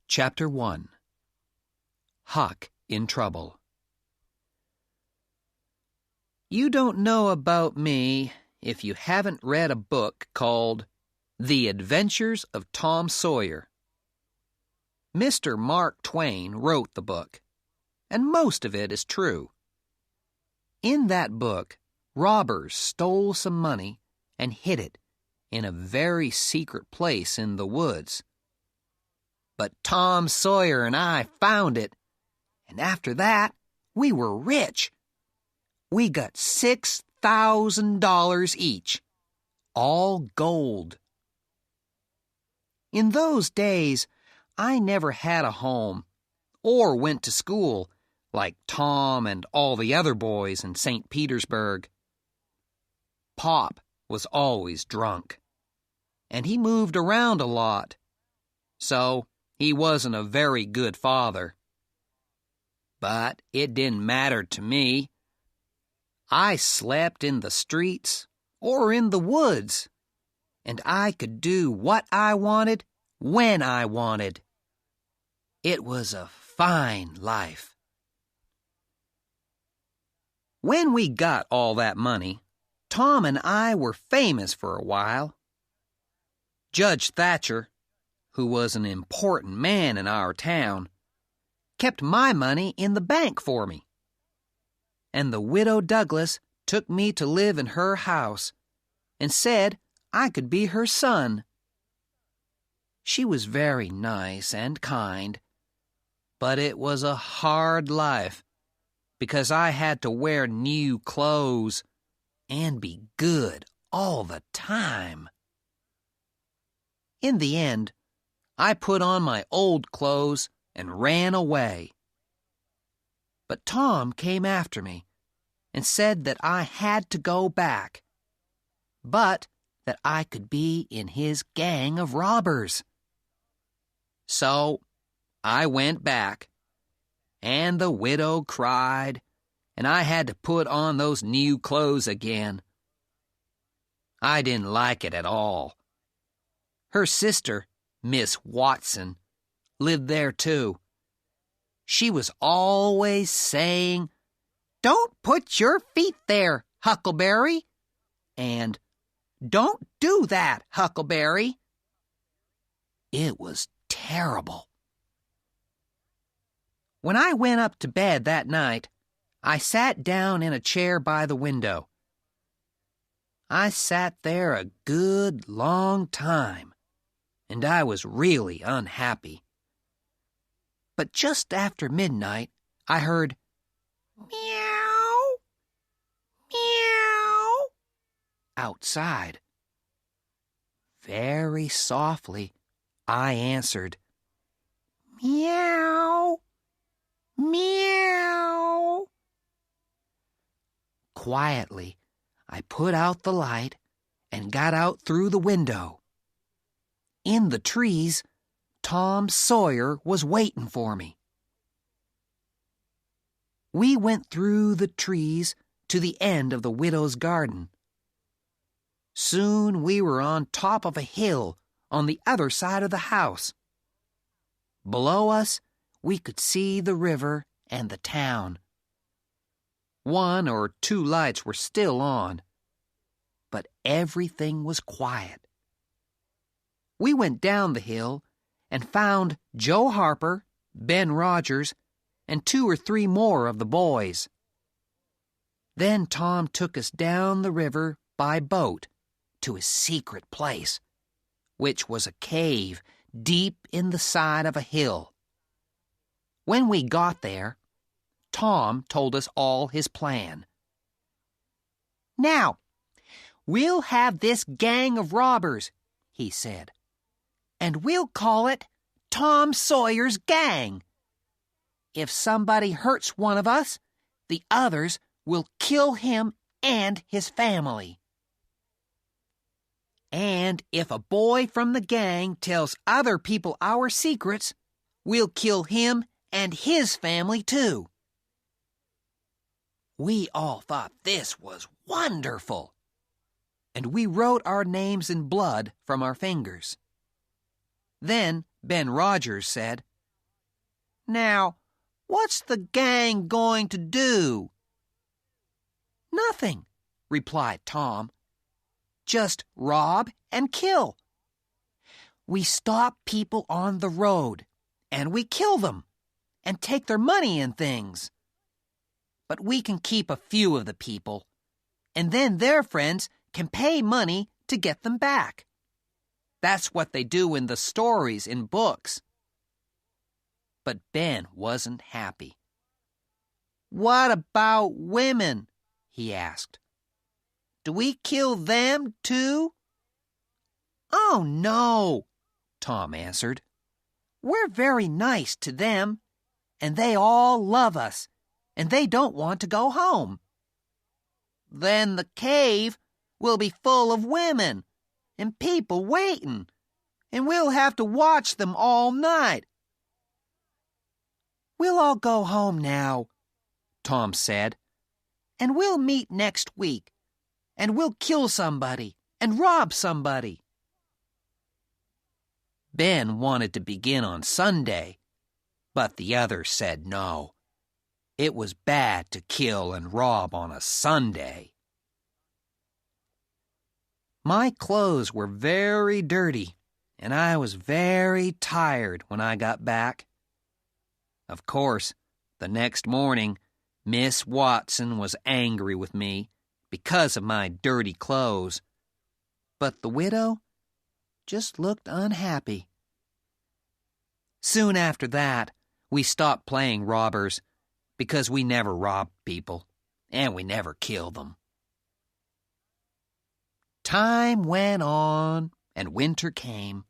Chapter 1. Huck in Trouble. You don't know about me if you haven't read a book called The Adventures of Tom Sawyer. Mr. Mark Twain wrote the book, and most of it is true. In that book, robbers stole some money and hid it in a very secret place in the woods. But Tom Sawyer and I found it, and after that, we were rich. We got $6,000 each, all gold. In those days, I never had a home or went to school like Tom and all the other boys in St. Petersburg. Pop was always drunk, and he moved around a lot, so he wasn't a very good father. But it didn't matter to me. I slept in the streets or in the woods, and I could do what I wanted when I wanted. It was a fine life. When we got all that money, Tom and I were famous for a while. Judge Thatcher, who was an important man in our town, kept my money in the bank for me. And the widow Douglas took me to live in her house and said I could be her son. She was very nice and kind, but it was a hard life because I had to wear new clothes and be good all the time. In the end, I put on my old clothes and ran away. But Tom came after me and said that I had to go back, but that I could be in his gang of robbers. So I went back, and the widow cried, and I had to put on those new clothes again. I didn't like it at all. Her sister, Miss Watson, lived there too. She was always saying, "Don't put your feet there, Huckleberry," and "Don't do that, Huckleberry." It was terrible. When I went up to bed that night, I sat down in a chair by the window. I sat there a good long time, and I was really unhappy. But just after midnight, I heard meow, meow outside. Very softly, I answered, meow, meow. Quietly, I put out the light and got out through the window. In the trees, Tom Sawyer was waiting for me. We went through the trees to the end of the widow's garden. Soon we were on top of a hill on the other side of the house. Below us, we could see the river and the town. 1 or 2 lights were still on, but everything was quiet. We went down the hill and found Joe Harper, Ben Rogers, and 2 or 3 more of the boys. Then Tom took us down the river by boat to a secret place, which was a cave deep in the side of a hill. When we got there, Tom told us all his plan. "Now, we'll have this gang of robbers," he said, "and we'll call it Tom Sawyer's Gang. If somebody hurts one of us, the others will kill him and his family. And if a boy from the gang tells other people our secrets, we'll kill him and his family too." We all thought this was wonderful, and we wrote our names in blood from our fingers. Then Ben Rogers said, Now, what's the gang going to do?" "Nothing," replied Tom. "Just rob and kill. We stop people on the road, and we kill them, and take their money and things. But we can keep a few of the people, and then their friends can pay money to get them back. That's what they do in the stories in books." But Ben wasn't happy. "What about women?" he asked. "Do we kill them too?" "Oh, no," Tom answered. "We're very nice to them, and they all love us, and they don't want to go home." "Then the cave will be full of women and people waiting, and we'll have to watch them all night." "We'll all go home now," Tom said, "and we'll meet next week, and we'll kill somebody and rob somebody." Ben wanted to begin on Sunday, but the others said no. It was bad to kill and rob on a Sunday. My clothes were very dirty, and I was very tired when I got back. Of course, the next morning, Miss Watson was angry with me because of my dirty clothes, but the widow just looked unhappy. Soon after that, we stopped playing robbers because we never robbed people, and we never killed them. Time went on, and winter came.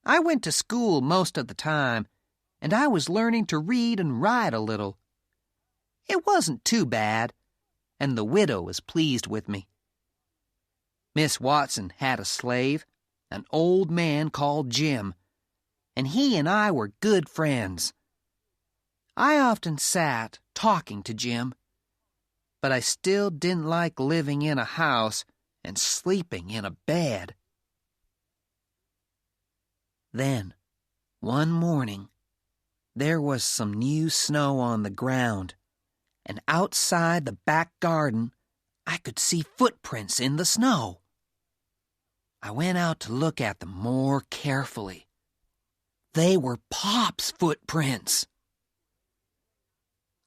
I went to school most of the time, and I was learning to read and write a little. It wasn't too bad, and the widow was pleased with me. Miss Watson had a slave, an old man called Jim, and he and I were good friends. I often sat talking to Jim, but I still didn't like living in a house and sleeping in a bed. Then, one morning, there was some new snow on the ground, and outside the back garden, I could see footprints in the snow. I went out to look at them more carefully. They were Pop's footprints.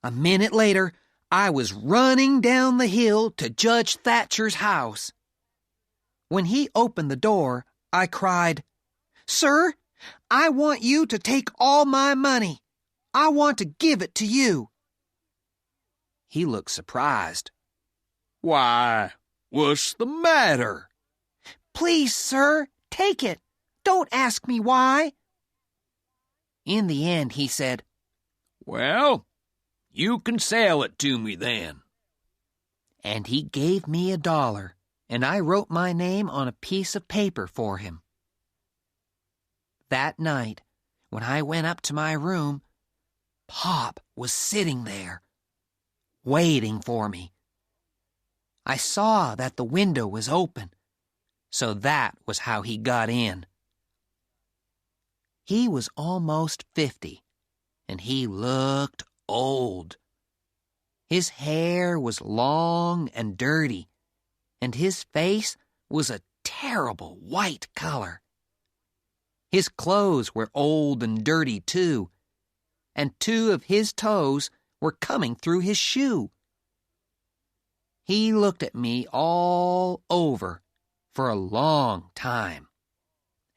A minute later, I was running down the hill to Judge Thatcher's house. When he opened the door, I cried, "Sir, I want you to take all my money. I want to give it to you." He looked surprised. "Why, what's the matter?" "Please, sir, take it. Don't ask me why." In the end, he said, "Well, you can sell it to me then." And he gave me $1, and I wrote my name on a piece of paper for him. That night, when I went up to my room, Pop was sitting there, waiting for me. I saw that the window was open, so that was how he got in. He was almost 50, and he looked old. His hair was long and dirty, and his face was a terrible white color. His clothes were old and dirty, too, and 2 of his toes were coming through his shoe. He looked at me all over for a long time,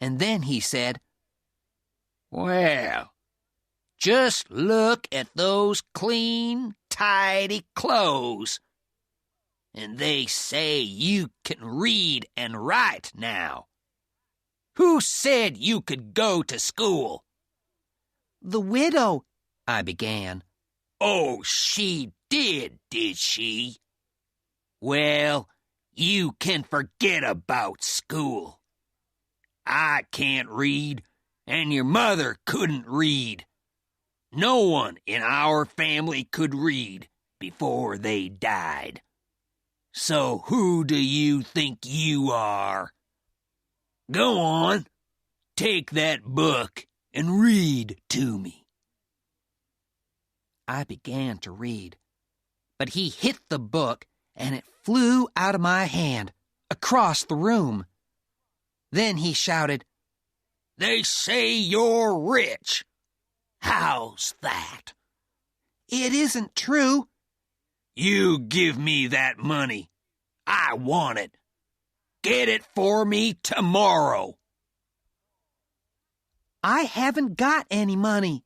and then he said, "Well, just look at those clean, tidy clothes. And they say you can read and write now. Who said you could go to school?" "The widow," I began. "Oh, she did she? Well, you can forget about school. I can't read, and your mother couldn't read. No one in our family could read before they died. So who do you think you are? Go on, take that book and read to me." I began to read, but he hit the book and it flew out of my hand, across the room. Then he shouted, "They say you're rich. How's that?" "It isn't true." "You give me that money. I want it. Get it for me tomorrow." "I haven't got any money.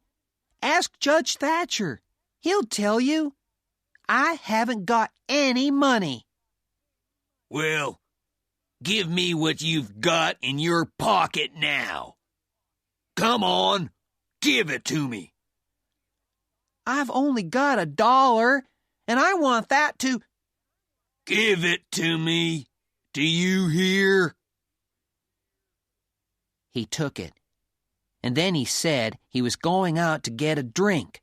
Ask Judge Thatcher. He'll tell you. I haven't got any money." "Well, give me what you've got in your pocket now. Come on, give it to me." "I've only got $1, and I want that to—" "Give it to me. Do you hear?" He took it, and then he said he was going out to get a drink.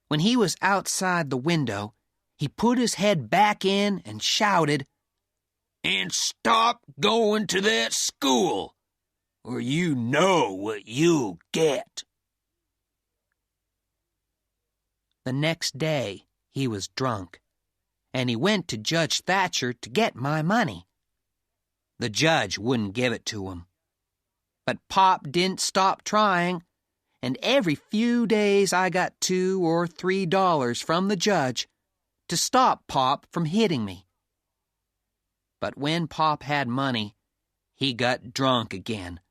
When he was outside the window, he put his head back in and shouted, "And stop going to that school, or you know what you'll get." The next day, he was drunk, and he went to Judge Thatcher to get my money. The judge wouldn't give it to him. But Pop didn't stop trying, and every few days I got $2 or $3 from the judge to stop Pop from hitting me. But when Pop had money, he got drunk again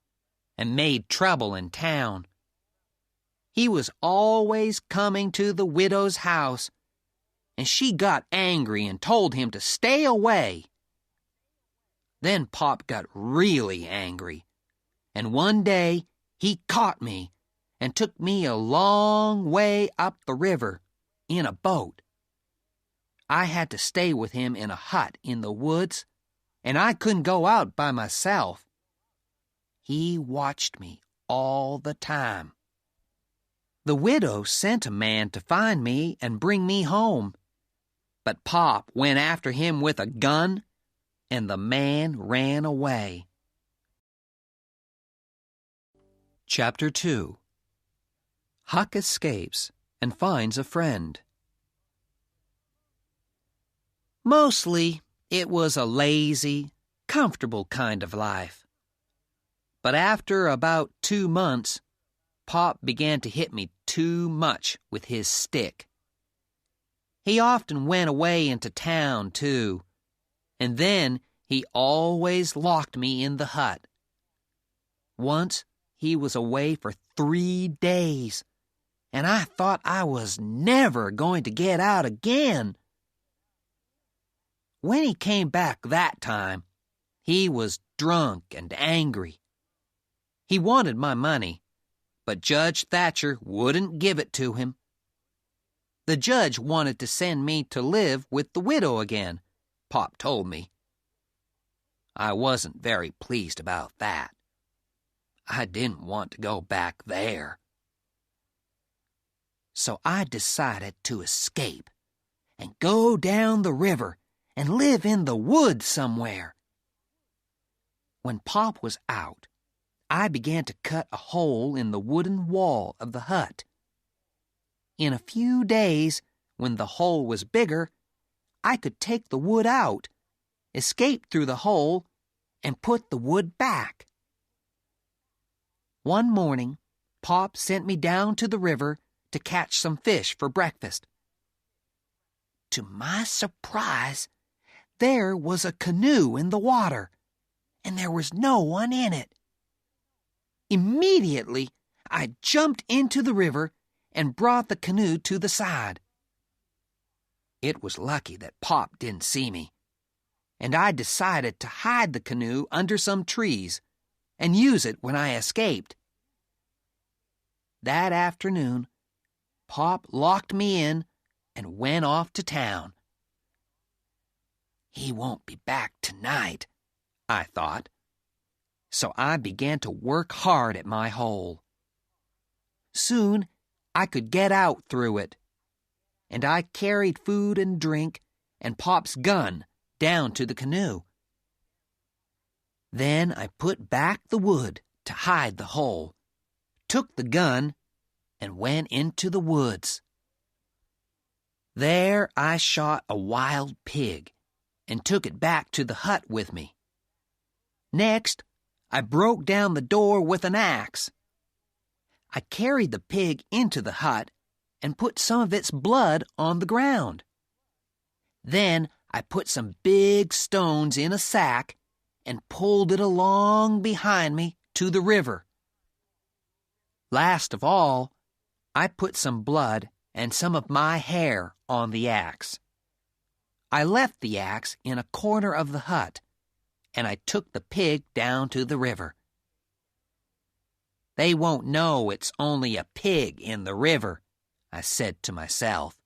and made trouble in town. He was always coming to the widow's house, and she got angry and told him to stay away. Then Pop got really angry, and one day he caught me and took me a long way up the river in a boat. I had to stay with him in a hut in the woods, and I couldn't go out by myself. He watched me all the time. The widow sent a man to find me and bring me home, but Pop went after him with a gun, and the man ran away. Chapter 2. Huck escapes and finds a friend. Mostly, it was a lazy, comfortable kind of life. But after about 2 months, Pop began to hit me too much with his stick. He often went away into town, too, and then he always locked me in the hut. Once, he was away for 3 days, and I thought I was never going to get out again. When he came back that time, he was drunk and angry. He wanted my money, but Judge Thatcher wouldn't give it to him. The judge wanted to send me to live with the widow again, Pop told me. I wasn't very pleased about that. I didn't want to go back there. So I decided to escape and go down the river and live in the woods somewhere. When Pop was out, I began to cut a hole in the wooden wall of the hut. In a few days, when the hole was bigger, I could take the wood out, escape through the hole, and put the wood back. One morning, Pop sent me down to the river to catch some fish for breakfast. To my surprise, there was a canoe in the water, and there was no one in it. Immediately, I jumped into the river and brought the canoe to the side. It was lucky that Pop didn't see me, and I decided to hide the canoe under some trees and use it when I escaped. That afternoon, Pop locked me in and went off to town. He won't be back tonight, I thought. So I began to work hard at my hole. Soon, I could get out through it, and I carried food and drink and Pop's gun down to the canoe. Then I put back the wood to hide the hole, took the gun, and went into the woods. There I shot a wild pig and took it back to the hut with me. Next, I broke down the door with an axe. I carried the pig into the hut and put some of its blood on the ground. Then I put some big stones in a sack and pulled it along behind me to the river. Last of all, I put some blood and some of my hair on the axe. I left the axe in a corner of the hut, and I took the pig down to the river. They won't know it's only a pig in the river, I said to myself.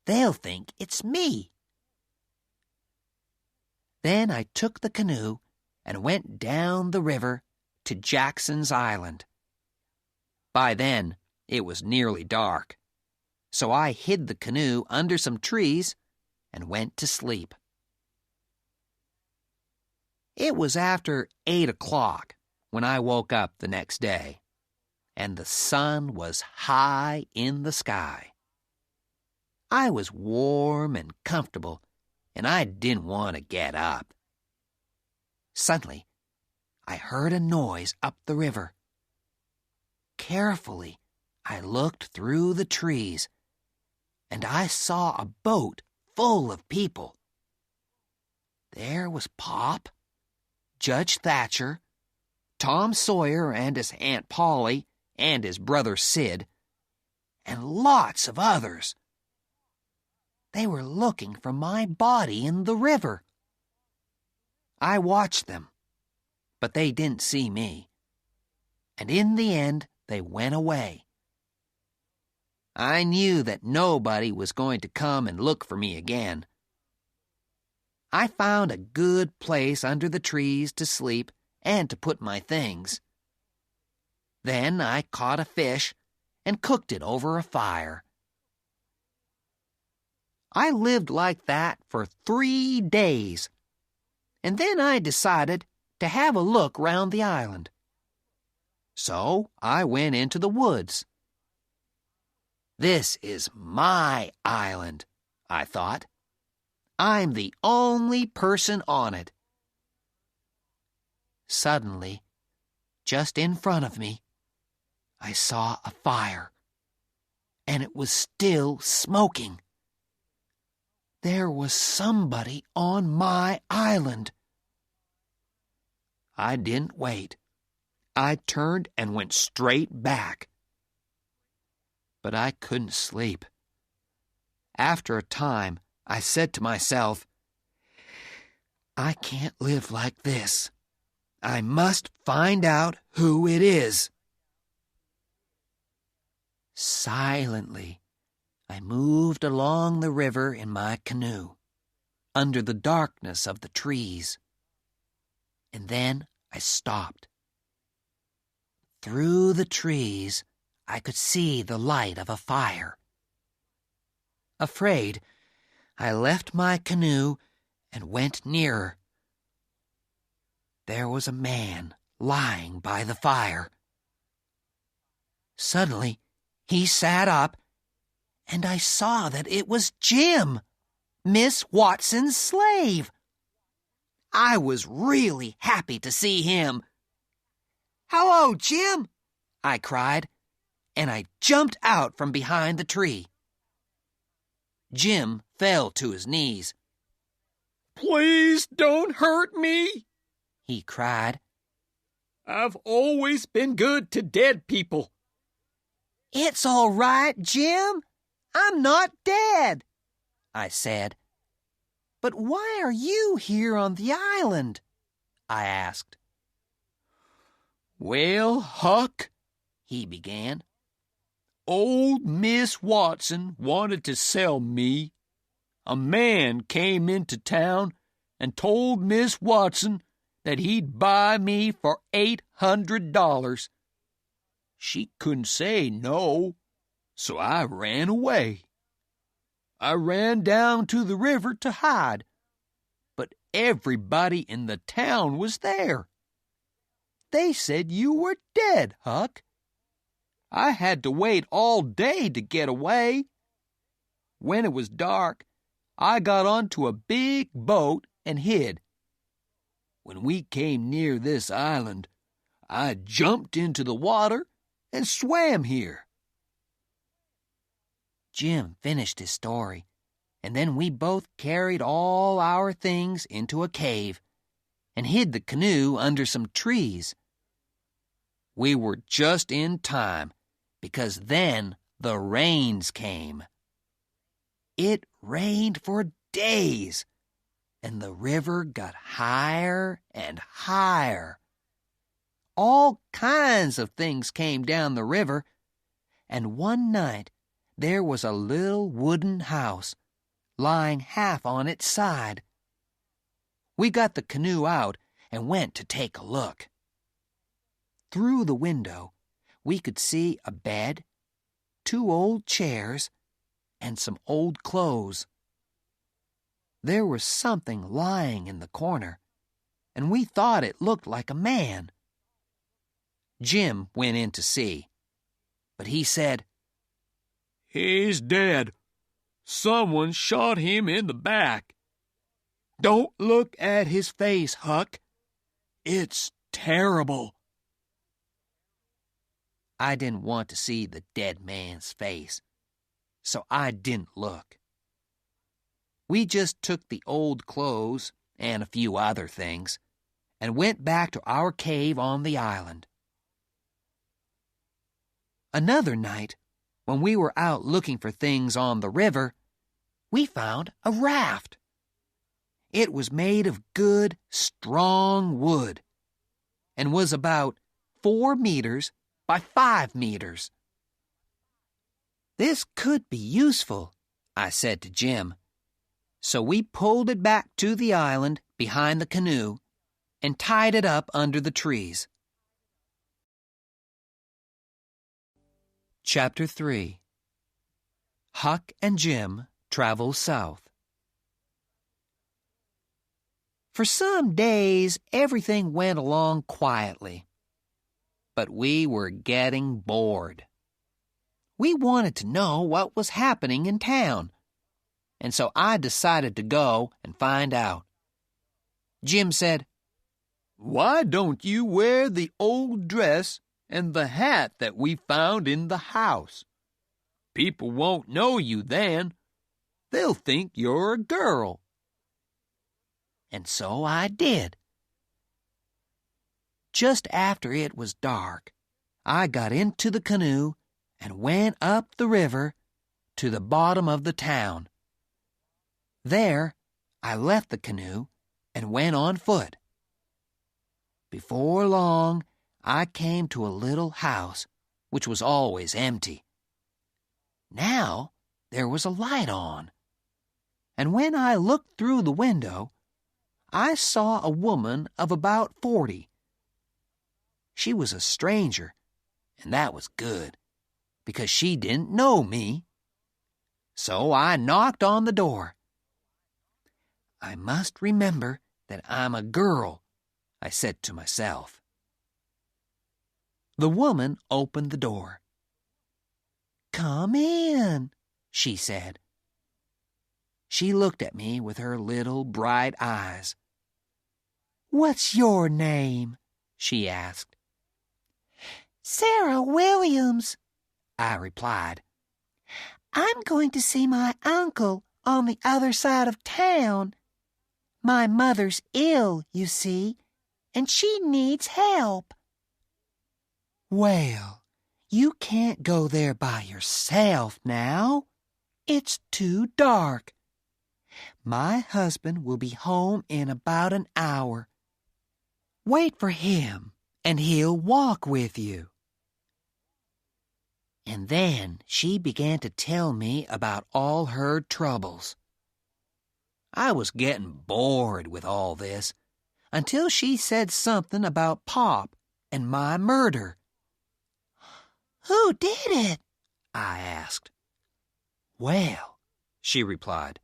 They'll think it's me. Then I took the canoe and went down the river to Jackson's Island. By then, it was nearly dark, so I hid the canoe under some trees and went to sleep. It was after 8 o'clock when I woke up the next day, and the sun was high in the sky. I was warm and comfortable, and I didn't want to get up. Suddenly, I heard a noise up the river. Carefully, I looked through the trees, and I saw a boat full of people. There was Pop, Judge Thatcher, Tom Sawyer and his Aunt Polly and his brother Sid, and lots of others. They were looking for my body in the river. I watched them, but they didn't see me, and in the end they went away. I knew that nobody was going to come and look for me again. I found a good place under the trees to sleep and to put my things. Then I caught a fish and cooked it over a fire. I lived like that for 3 days, and then I decided to have a look round the island. So I went into the woods. This is my island, I thought. I'm the only person on it. Suddenly, just in front of me, I saw a fire, and it was still smoking. There was somebody on my island. I didn't wait. I turned and went straight back. But I couldn't sleep. After a time, I said to myself, I can't live like this. I must find out who it is. Silently, I moved along the river in my canoe, under the darkness of the trees. And then I stopped. Through the trees, I could see the light of a fire. Afraid, I left my canoe and went nearer. There was a man lying by the fire. Suddenly, he sat up, and I saw that it was Jim, Miss Watson's slave. I was really happy to see him. "Hello, Jim!" I cried, and I jumped out from behind the tree. Jim fell to his knees. "Please don't hurt me," he cried. "I've always been good to dead people." "It's all right, Jim. I'm not dead," I said. "But why are you here on the island?" I asked. "Well, Huck," he began, "old Miss Watson wanted to sell me. A man came into town and told Miss Watson that he'd buy me for $800. She couldn't say no, so I ran away. I ran down to the river to hide, but everybody in the town was there. They said you were dead, Huck. I had to wait all day to get away." when it was dark, I got onto a big boat and hid. When we came near this island, I jumped into the water and swam here." Jim finished his story, and then we both carried all our things into a cave and hid the canoe under some trees. We were just in time, because then the rains came. It rained for days, and the river got higher and higher. All kinds of things came down the river, and one night there was a little wooden house lying half on its side. We got the canoe out and went to take a look. Through the window, we could see a bed, 2 old chairs, and some old clothes. There was something lying in the corner, and we thought it looked like a man. Jim went in to see, but he said, "He's dead. Someone shot him in the back. Don't look at his face, Huck. It's terrible." I didn't want to see the dead man's face, so I didn't look. We just took the old clothes and a few other things and went back to our cave on the island. Another night, when we were out looking for things on the river, we found a raft. It was made of good, strong wood and was about 4 meters by 5 meters. "This could be useful," I said to Jim. So we pulled it back to the island behind the canoe and tied it up under the trees. Chapter 3. Huck and Jim Travel South. For some days, everything went along quietly. But we were getting bored. We wanted to know what was happening in town, and so I decided to go and find out. Jim said, "Why don't you wear the old dress and the hat that we found in the house? People won't know you then. They'll think you're a girl." And so I did. Just after it was dark, I got into the canoe and went up the river to the bottom of the town. There, I left the canoe and went on foot. Before long, I came to a little house, which was always empty. Now, there was a light on, and when I looked through the window, I saw a woman of about 40. She was a stranger, and that was good, because she didn't know me. So I knocked on the door. "I must remember that I'm a girl," I said to myself. The woman opened the door. "Come in," she said. She looked at me with her little bright eyes. "What's your name?" she asked. "Sarah Williams," I replied. "I'm going to see my uncle on the other side of town. My mother's ill, you see, and she needs help." "Well, you can't go there by yourself now. It's too dark. My husband will be home in about an hour. Wait for him, and he'll walk with you." And then she began to tell me about all her troubles. I was getting bored with all this, until she said something about Pop and my murder. "Who did it?" I asked. "Well," she replied,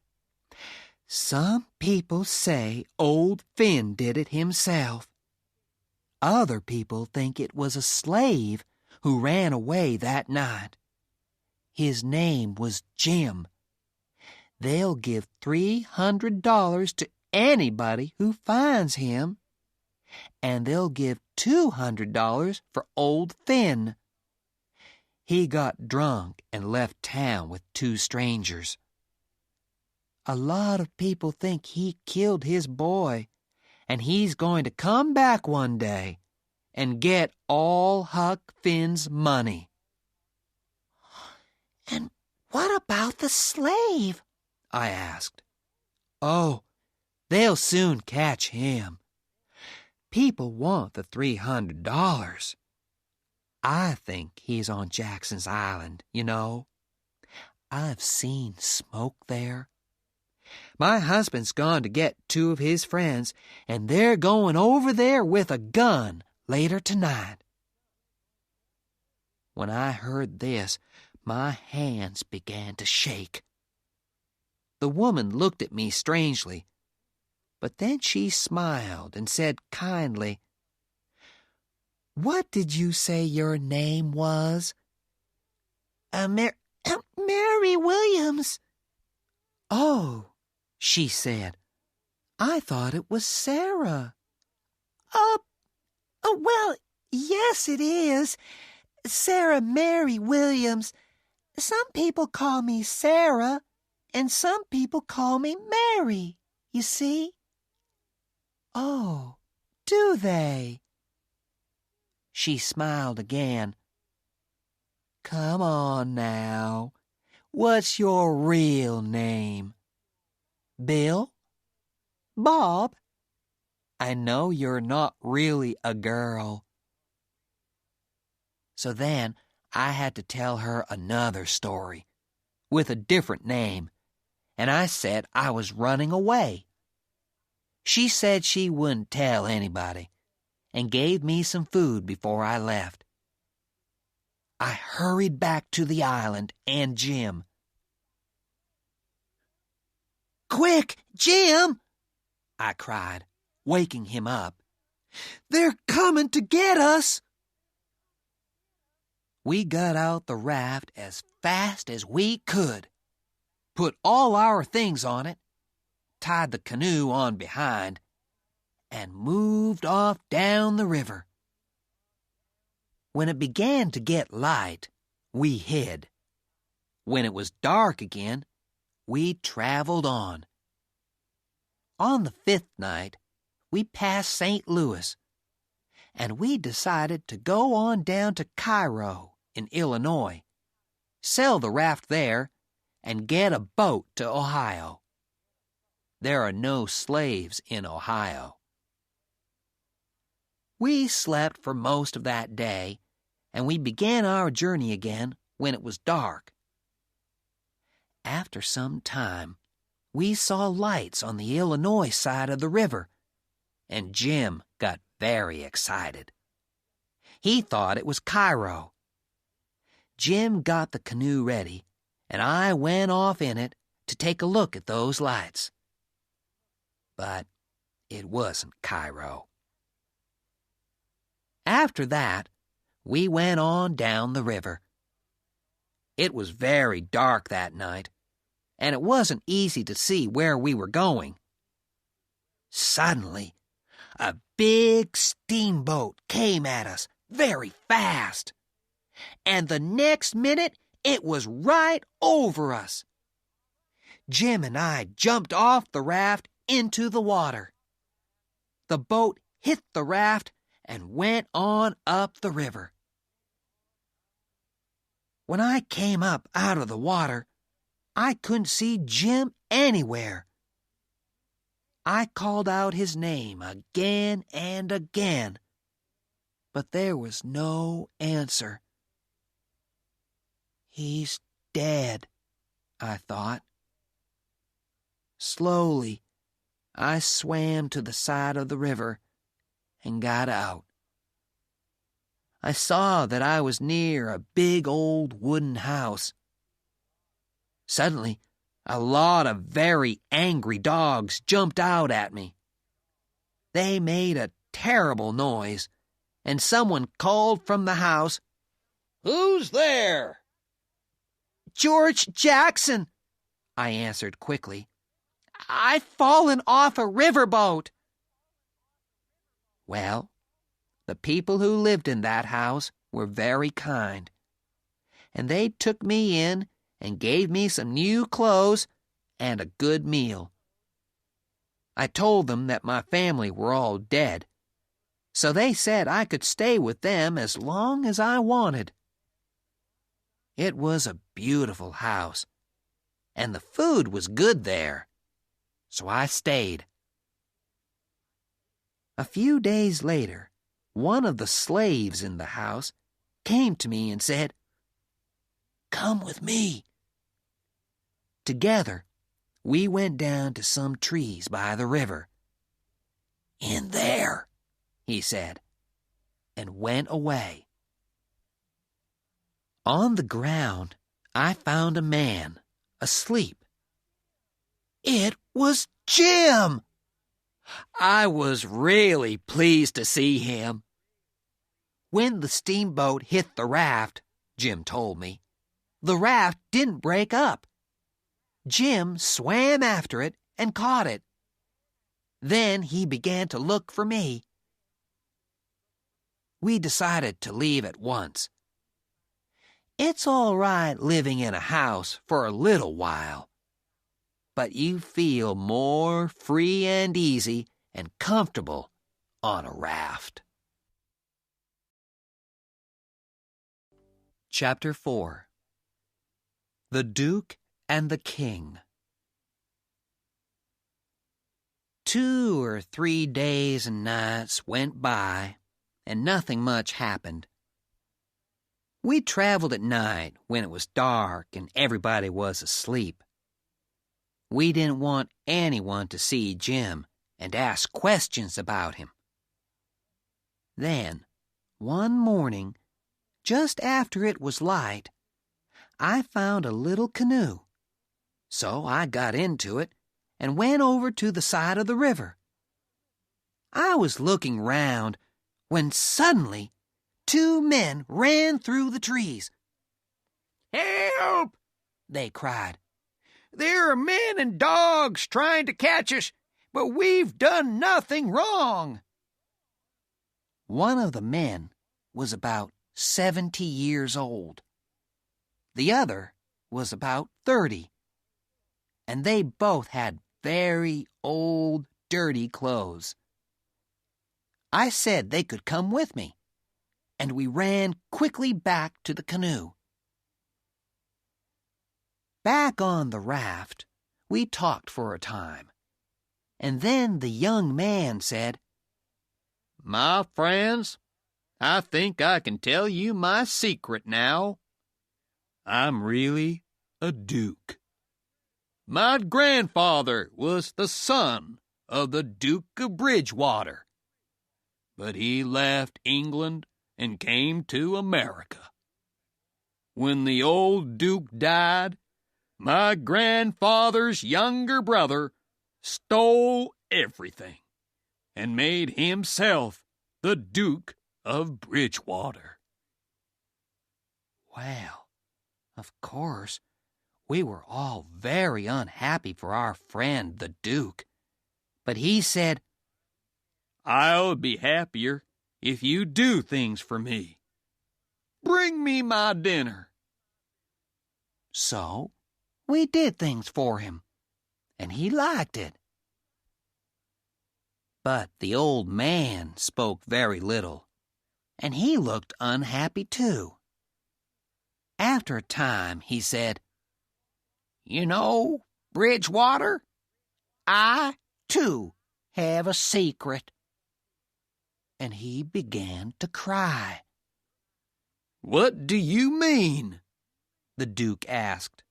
"some people say old Finn did it himself. Other people think it was a slave who ran away that night. His name was Jim, they'll give $300 to anybody who finds him, and they'll give $200 for old Finn. He got drunk and left town with 2 strangers. A lot of people think he killed his boy, and he's going to come back one day and get all Huck Finn's money." "And what about the slave?" I asked. "Oh, they'll soon catch him. People want the $300. I think he's on Jackson's Island, you know. I've seen smoke there. My husband's gone to get 2 of his friends, and they're going over there with a gun later tonight." When I heard this, my hands began to shake. The woman looked at me strangely, but then she smiled and said kindly, "What did you say your name was?" Mary Williams." "Oh," she said, "I thought it was Sarah." Well, yes, it is. Sarah Mary Williams. Some people call me Sarah, and some people call me Mary, you see." "Oh, do they?" She smiled again. "Come on now. What's your real name? Bill? Bob? I know you're not really a girl." So then I had to tell her another story, with a different name, and I said I was running away. She said she wouldn't tell anybody, and gave me some food before I left. I hurried back to the island and Jim. "Quick, Jim!" I cried, waking him up. "They're coming to get us!" We got out the raft as fast as we could, put all our things on it, tied the canoe on behind, and moved off down the river. When it began to get light, we hid. When it was dark again, we traveled on. On the 5th night, we passed St. Louis, and we decided to go on down to Cairo in Illinois, sell the raft there, and get a boat to Ohio. There are no slaves in Ohio. We slept for most of that day, and we began our journey again when it was dark. After some time, we saw lights on the Illinois side of the river, and Jim got very excited. He thought it was Cairo. Jim got the canoe ready, and I went off in it to take a look at those lights. But it wasn't Cairo. After that, we went on down the river. It was very dark that night, and it wasn't easy to see where we were going. Suddenly, a big steamboat came at us very fast, and the next minute it was right over us. Jim and I jumped off the raft into the water. The boat hit the raft and went on up the river. When I came up out of the water, I couldn't see Jim anywhere. I called out his name again and again, but there was no answer. He's dead, I thought. Slowly, I swam to the side of the river and got out. I saw that I was near a big old wooden house. Suddenly, a lot of very angry dogs jumped out at me. They made a terrible noise, and someone called from the house, "Who's there?" "George Jackson," I answered quickly. "I've fallen off a riverboat." Well, the people who lived in that house were very kind, and they took me in and gave me some new clothes and a good meal. I told them that my family were all dead, so they said I could stay with them as long as I wanted. It was a beautiful house, and the food was good there, so I stayed. A few days later, one of the slaves in the house came to me and said, "Come with me." Together, we went down to some trees by the river. "In there," he said, and went away. On the ground, I found a man asleep. It was Jim! I was really pleased to see him. When the steamboat hit the raft, Jim told me, the raft didn't break up. Jim swam after it and caught it. Then he began to look for me. We decided to leave at once. It's all right living in a house for a little while, but you feel more free and easy and comfortable on a raft. Chapter 4. The Duke and the King. 2 or 3 days and nights went by, and nothing much happened. We traveled at night when it was dark and everybody was asleep. We didn't want anyone to see Jim and ask questions about him. Then, one morning, just after it was light, I found a little canoe. So I got into it and went over to the side of the river. I was looking round when suddenly 2 men ran through the trees. "Help!" they cried. "There are men and dogs trying to catch us, but we've done nothing wrong." One of the men was about 70 years old. The other was about 30, and they both had very old, dirty clothes. I said they could come with me, and we ran quickly back to the canoe. Back on the raft, we talked for a time, and then the young man said, "My friends, I think I can tell you my secret now. I'm really a duke. My grandfather was the son of the Duke of Bridgewater, but he left England and came to America. When the old Duke died, my grandfather's younger brother stole everything and made himself the Duke of Bridgewater." Well, of course, we were all very unhappy for our friend the Duke, but he said, "I'll be happier if you do things for me. Bring me my dinner." So we did things for him, and he liked it. But the old man spoke very little, and he looked unhappy too. After a time, he said, "You know, Bridgewater, I, too, have a secret." And he began to cry. "What do you mean?" the Duke asked.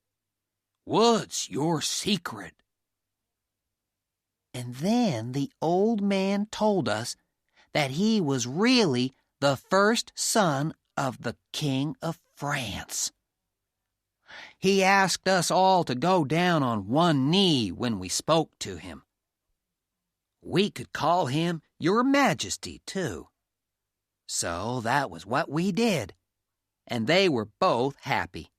"What's your secret?" And then the old man told us that he was really the first son of the King of France. He asked us all to go down on one knee when we spoke to him. We could call him Your Majesty, too. So that was what we did, and they were both happy.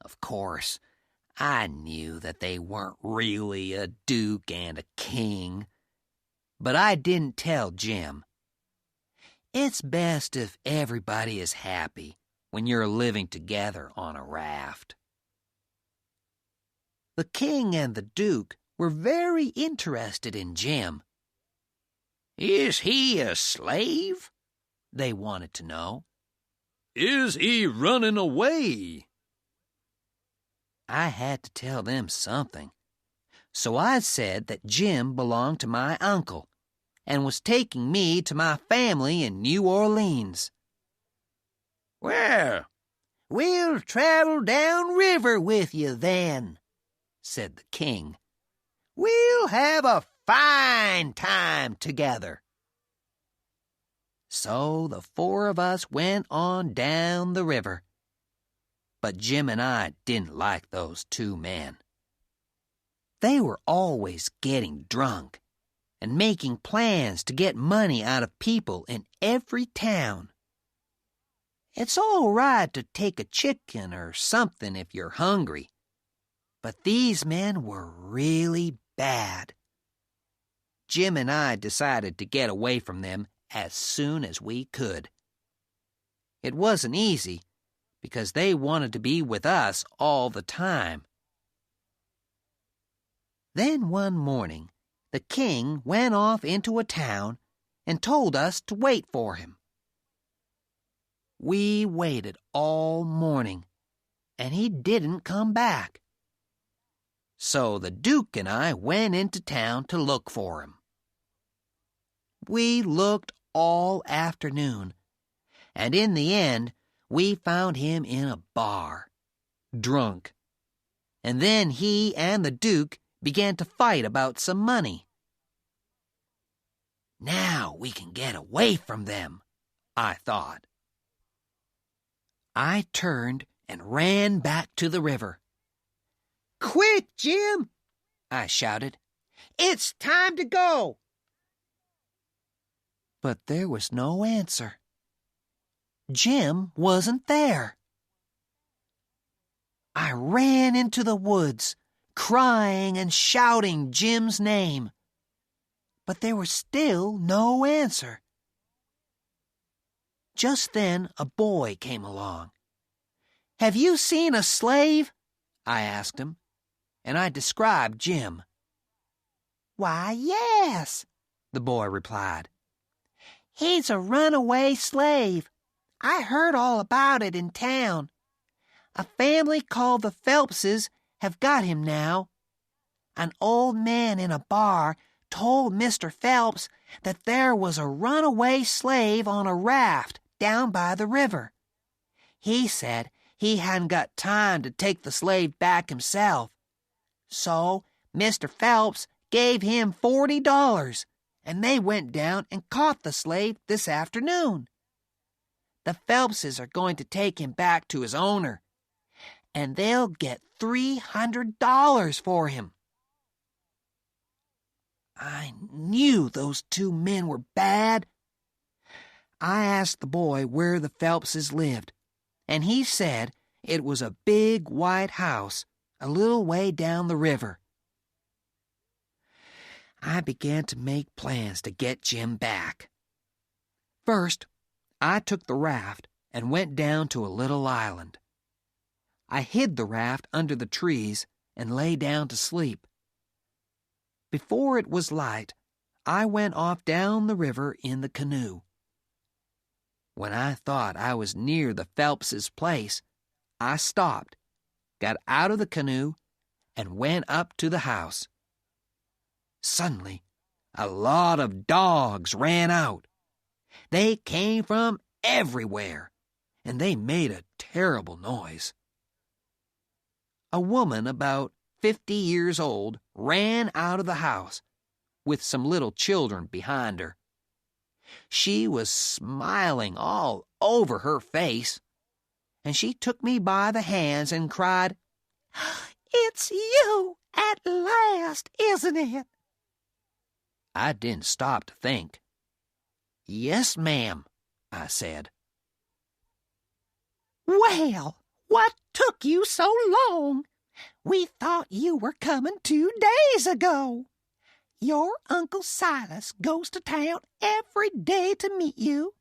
Of course, I knew that they weren't really a duke and a king, but I didn't tell Jim. It's best if everybody is happy when you're living together on a raft. The king and the duke were very interested in Jim. Is he a slave? They wanted to know. Is he running away? I had to tell them something. So I said that Jim belonged to my uncle and was taking me to my family in New Orleans. Well, we'll travel down river with you then, said the king. We'll have a fine time together. So the four of us went on down the river. But Jim and I didn't like those two men. They were always getting drunk and making plans to get money out of people in every town. It's all right to take a chicken or something if you're hungry, but these men were really bad. Jim and I decided to get away from them as soon as we could. It wasn't easy because they wanted to be with us all the time. Then one morning, the king went off into a town and told us to wait for him. We waited all morning, and he didn't come back. So the Duke and I went into town to look for him. We looked all afternoon, and in the end, we found him in a bar, drunk. And then he and the Duke began to fight about some money. Now we can get away from them, I thought. I turned and ran back to the river. Quick, Jim, I shouted. It's time to go. But there was no answer. Jim wasn't there. I ran into the woods, crying and shouting Jim's name. But there was still no answer. Just then a boy came along. "Have you seen a slave?" I asked him, and I described Jim. "Why, yes," the boy replied. "He's a runaway slave. I heard all about it in town. A family called the Phelpses have got him now. An old man in a bar told Mr. Phelps that there was a runaway slave on a raft down by the river. He said he hadn't got time to take the slave back himself. So Mr. Phelps gave him $40, and they went down and caught the slave this afternoon. The Phelpses are going to take him back to his owner, and they'll get $300 for him." I knew those two men were bad. I asked the boy where the Phelpses lived, and he said it was a big white house a little way down the river. I began to make plans to get Jim back. First, I took the raft and went down to a little island. I hid the raft under the trees and lay down to sleep. Before it was light, I went off down the river in the canoe. When I thought I was near the Phelpses' place, I stopped, got out of the canoe, and went up to the house. Suddenly, a lot of dogs ran out. They came from everywhere, and they made a terrible noise. A woman about 50 years old ran out of the house with some little children behind her. She was smiling all over her face, and she took me by the hands and cried, "It's you at last, isn't it?" I didn't stop to think. "Yes, ma'am," I said. "Well, what took you so long? We thought you were coming 2 days ago. Your Uncle Silas goes to town every day to meet you.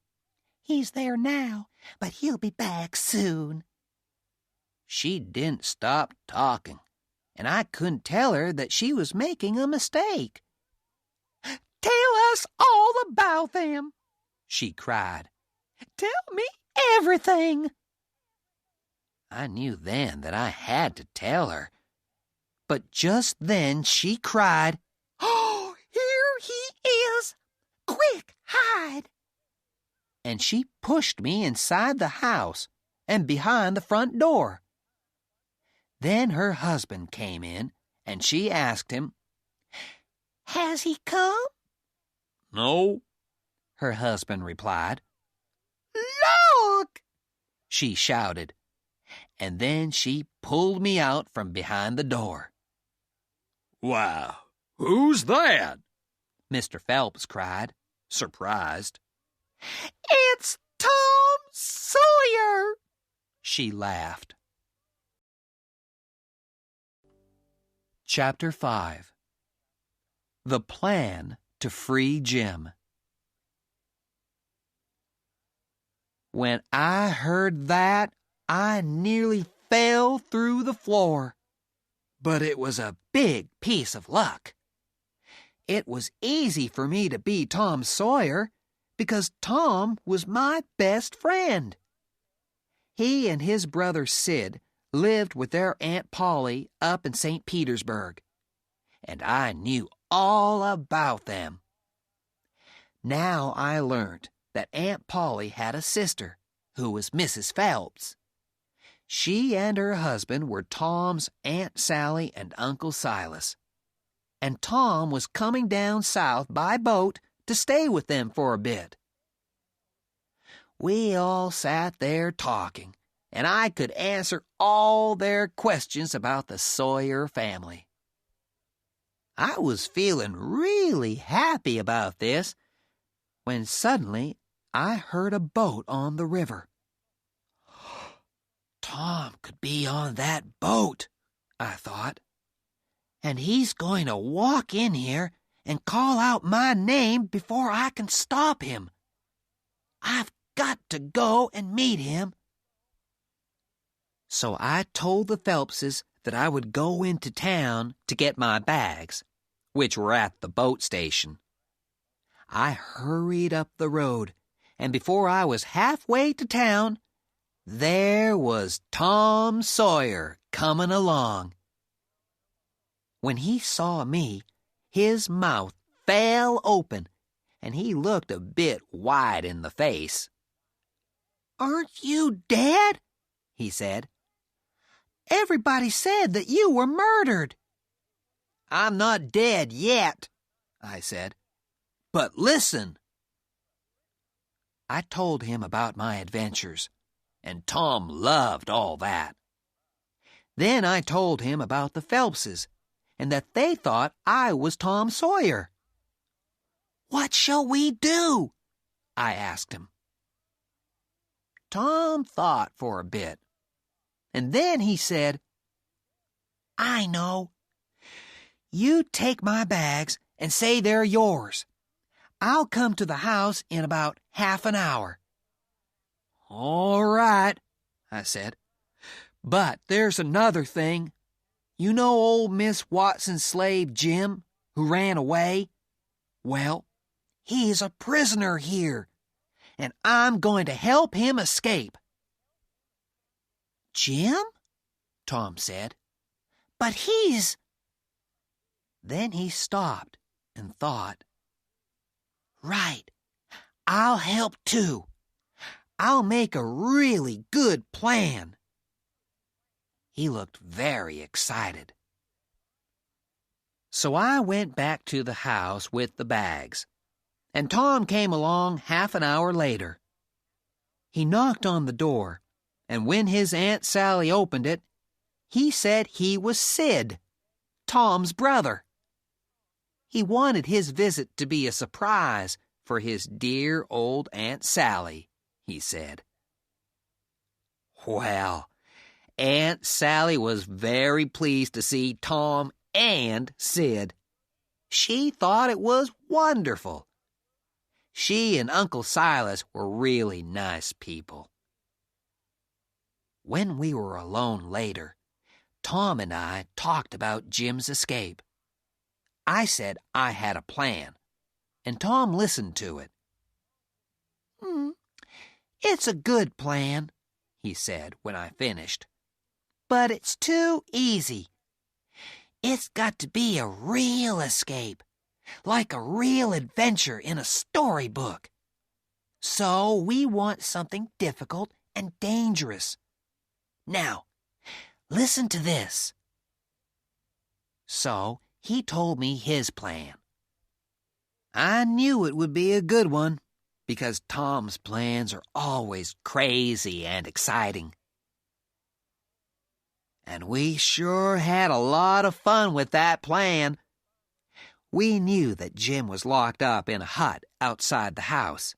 He's there now, but he'll be back soon." She didn't stop talking, and I couldn't tell her that she was making a mistake. "Tell us all about them," she cried. "Tell me everything." I knew then that I had to tell her. But just then she cried, "Oh, here he is! Quick, hide!" and she pushed me inside the house and behind the front door. Then her husband came in, and she asked him, "Has he come?" No, her husband replied. "Look!" she shouted, and then she pulled me out from behind the door. "Wow, who's that?" Mr. Phelps cried, surprised. "It's Tom Sawyer!" She laughed. Chapter 5. The Plan to Free Jim. When I heard that, I nearly fell through the floor. But it was a big piece of luck. It was easy for me to be Tom Sawyer because Tom was my best friend. He and his brother Sid lived with their Aunt Polly up in St. Petersburg, and I knew all about them. Now I learned that Aunt Polly had a sister who was Mrs. Phelps. She and her husband were Tom's Aunt Sally and Uncle Silas, and Tom was coming down south by boat to stay with them for a bit. We all sat there talking, and I could answer all their questions about the Sawyer family. I was feeling really happy about this when suddenly I heard a boat on the river. Tom could be on that boat, I thought, and he's going to walk in here and call out my name before I can stop him. I've got to go and meet him. So I told the Phelpses that I would go into town to get my bags, which were at the boat station. I hurried up the road, and before I was halfway to town, there was Tom Sawyer coming along. When he saw me, his mouth fell open, and he looked a bit white in the face. "Aren't you dead?" he said. "Everybody said that you were murdered." "I'm not dead yet," I said. "But listen." I told him about my adventures, and Tom loved all that. Then I told him about the Phelpses, and that they thought I was Tom Sawyer. "What shall we do?" I asked him. Tom thought for a bit, and then he said, "I know. You take my bags and say they're yours. I'll come to the house in about half an hour." "All right," I said. "But there's another thing. You know old Miss Watson's slave Jim, who ran away? Well, he's a prisoner here, and I'm going to help him escape." "Jim?" Tom said. "But he's—" Then he stopped and thought. "Right, I'll help too. I'll make a really good plan." He looked very excited. So I went back to the house with the bags, and Tom came along half an hour later. He knocked on the door, and when his Aunt Sally opened it, he said he was Sid, Tom's brother. He wanted his visit to be a surprise for his dear old Aunt Sally, he said. Well, Aunt Sally was very pleased to see Tom and Sid. She thought it was wonderful. She and Uncle Silas were really nice people. When we were alone later, Tom and I talked about Jim's escape. I said I had a plan, and Tom listened to it. It's a good plan, he said when I finished. But it's too easy. It's got to be a real escape, like a real adventure in a storybook. So we want something difficult and dangerous. Now, listen to this. So he told me his plan. I knew it would be a good one, because Tom's plans are always crazy and exciting. And we sure had a lot of fun with that plan. We knew that Jim was locked up in a hut outside the house.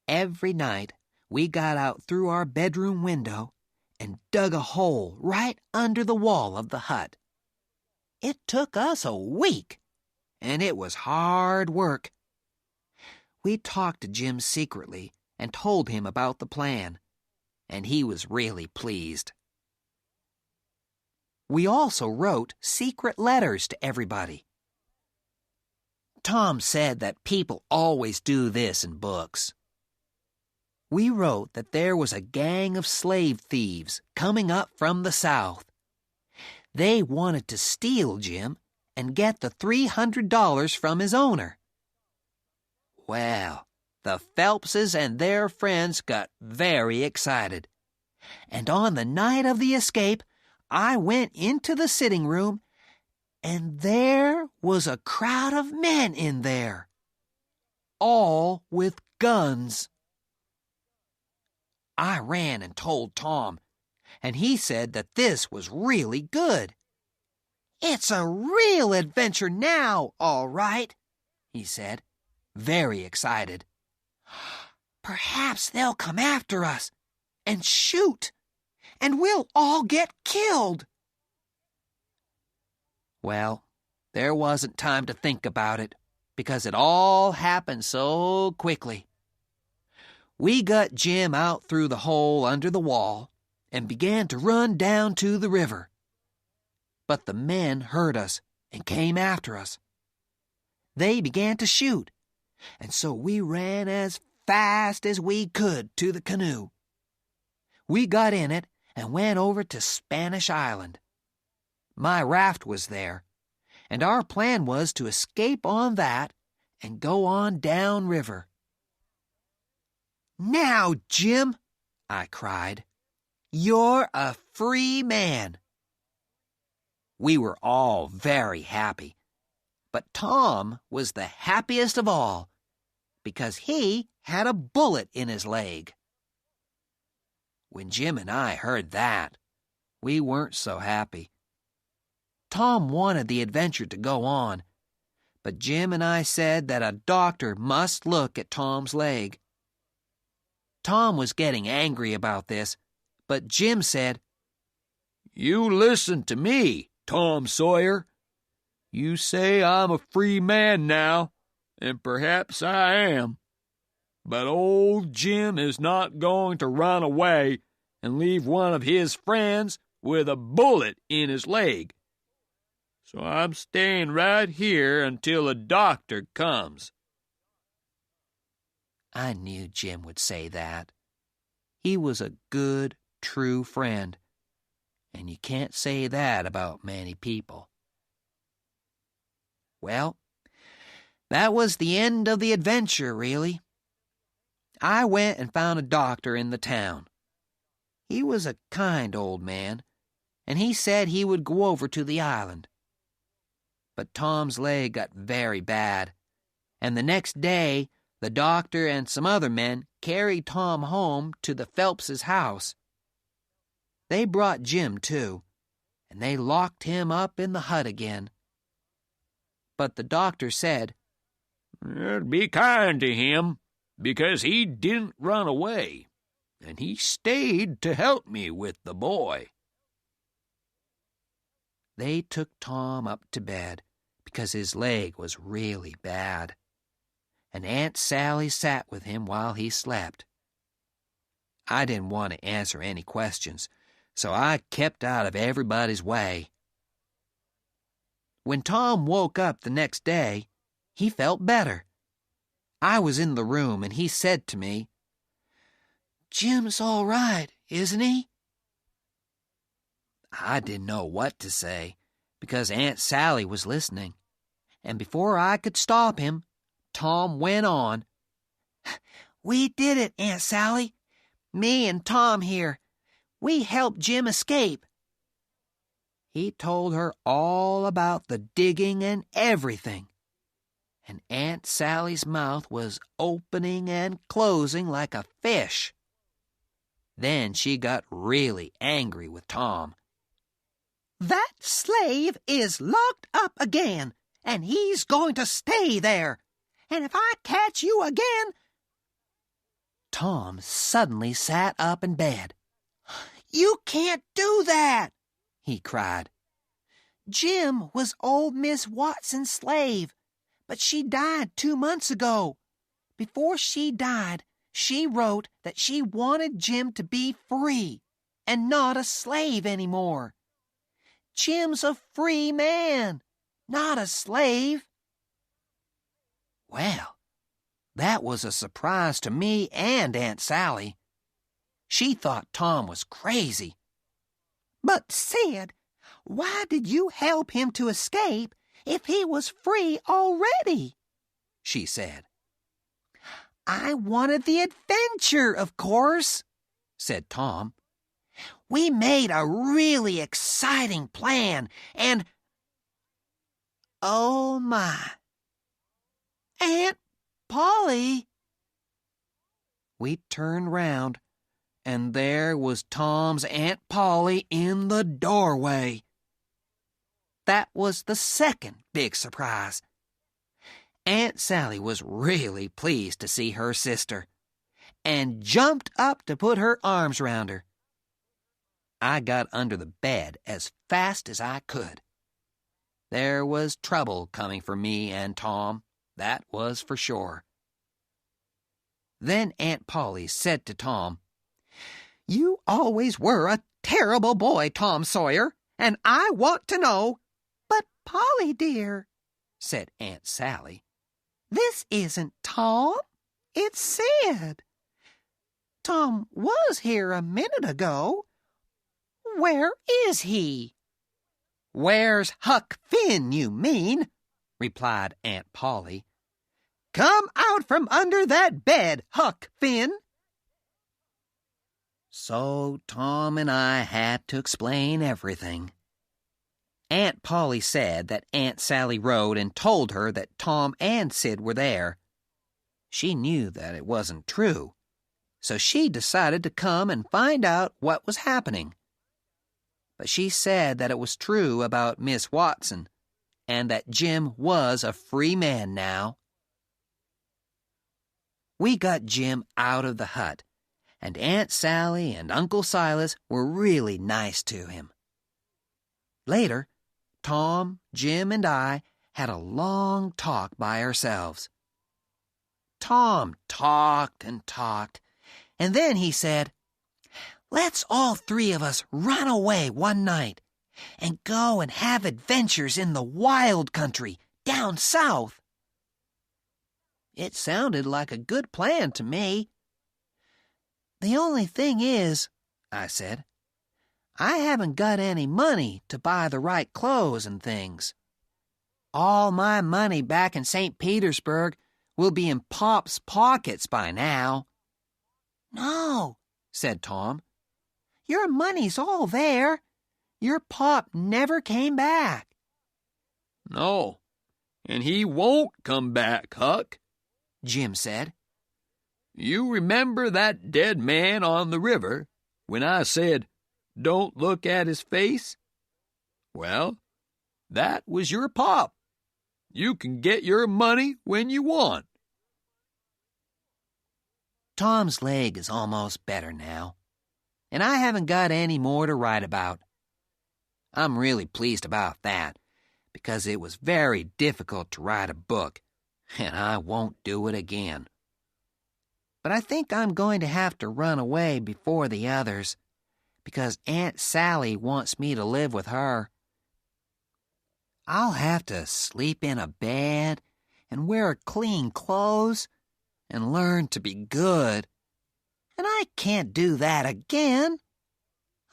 Every night, we got out through our bedroom window and dug a hole right under the wall of the hut. It took us a week, and it was hard work. We talked to Jim secretly and told him about the plan, and he was really pleased. We also wrote secret letters to everybody. Tom said that people always do this in books. We wrote that there was a gang of slave thieves coming up from the south. They wanted to steal Jim and get the $300 from his owner. Well, the Phelpses and their friends got very excited. And on the night of the escape, I went into the sitting room, and there was a crowd of men in there, all with guns. I ran and told Tom, and he said that this was really good. It's a real adventure now, all right, he said, very excited. Perhaps they'll come after us and shoot, and we'll all get killed. Well, there wasn't time to think about it, because it all happened so quickly. We got Jim out through the hole under the wall and began to run down to the river. But the men heard us and came after us. They began to shoot, and so we ran as fast as we could to the canoe. We got in it and went over to Spanish Island. My raft was there, and our plan was to escape on that and go on down river. Now, Jim, I cried, you're a free man. We were all very happy, but Tom was the happiest of all because he had a bullet in his leg. When Jim and I heard that, we weren't so happy. Tom wanted the adventure to go on, but Jim and I said that a doctor must look at Tom's leg. Tom was getting angry about this, but Jim said, "You listen to me, Tom Sawyer. You say I'm a free man now, and perhaps I am. But old Jim is not going to run away and leave one of his friends with a bullet in his leg. So I'm staying right here until a doctor comes." I knew Jim would say that. He was a good, true friend, and you can't say that about many people. Well, that was the end of the adventure, really. I went and found a doctor in the town. He was a kind old man, and he said he would go over to the island. But Tom's leg got very bad, and the next day the doctor and some other men carried Tom home to the Phelpses' house. They brought Jim, too, and they locked him up in the hut again. But the doctor said, "Be kind to him, because he didn't run away, and he stayed to help me with the boy." they took Tom up to bed because his leg was really bad, and Aunt Sally sat with him while he slept. I didn't want to answer any questions, so I kept out of everybody's way. When Tom woke up the next day, he felt better. I was in the room, and he said to me, "Jim's all right, isn't he?" I didn't know what to say, because Aunt Sally was listening, and before I could stop him, Tom went on. "We did it, Aunt Sally. Me and Tom here. We helped Jim escape." He told her all about the digging and everything, and Aunt Sally's mouth was opening and closing like a fish. Then she got really angry with Tom. "That slave is locked up again, and he's going to stay there. And if I catch you again—" Tom suddenly sat up in bed. "You can't do that!" he cried. "Jim was old Miss Watson's slave, but she died 2 months ago. Before she died, she wrote that she wanted Jim to be free and not a slave anymore. Jim's a free man, not a slave." Well, that was a surprise to me and Aunt Sally. She thought Tom was crazy. "But, Sid, why did you help him to escape if he was free already?" she said. "I wanted the adventure, of course," said Tom. "We made a really exciting plan, and—" "Oh, my! Aunt Polly!" We turned round, and there was Tom's Aunt Polly in the doorway. That was the second big surprise. Aunt Sally was really pleased to see her sister, and jumped up to put her arms round her. I got under the bed as fast as I could. There was trouble coming for me and Tom, that was for sure. Then Aunt Polly said to Tom, "You always were a terrible boy, Tom Sawyer, and I want to know—" "But, Polly, dear," said Aunt Sally, "this isn't Tom, it's Sid. Tom was here a minute ago. Where is he?" "Where's Huck Finn, you mean?" replied Aunt Polly. "Come out from under that bed, Huck Finn." So Tom and I had to explain everything. Aunt Polly said that Aunt Sally wrote and told her that Tom and Sid were there. She knew that it wasn't true, so she decided to come and find out what was happening. But she said that it was true about Miss Watson, and that Jim was a free man now. We got Jim out of the hut, and Aunt Sally and Uncle Silas were really nice to him. Later, Tom, Jim, and I had a long talk by ourselves. Tom talked and talked, and then he said, "Let's all 3 of us run away one night and go and have adventures in the wild country down south." It sounded like a good plan to me. "The only thing is," I said, "I haven't got any money to buy the right clothes and things. All my money back in St. Petersburg will be in Pop's pockets by now." "No," said Tom. "Your money's all there. Your Pop never came back." "No, and he won't come back, Huck," Jim said. "You remember that dead man on the river when I said, 'Don't look at his face'? Well, that was your Pop. You can get your money when you want." Tom's leg is almost better now, and I haven't got any more to write about. I'm really pleased about that, because it was very difficult to write a book, and I won't do it again. But I think I'm going to have to run away before the others, because Aunt Sally wants me to live with her. I'll have to sleep in a bed and wear clean clothes and learn to be good. And I can't do that again.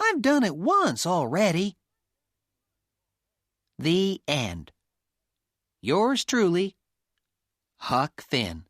I've done it once already. The end. Yours truly, Huck Finn.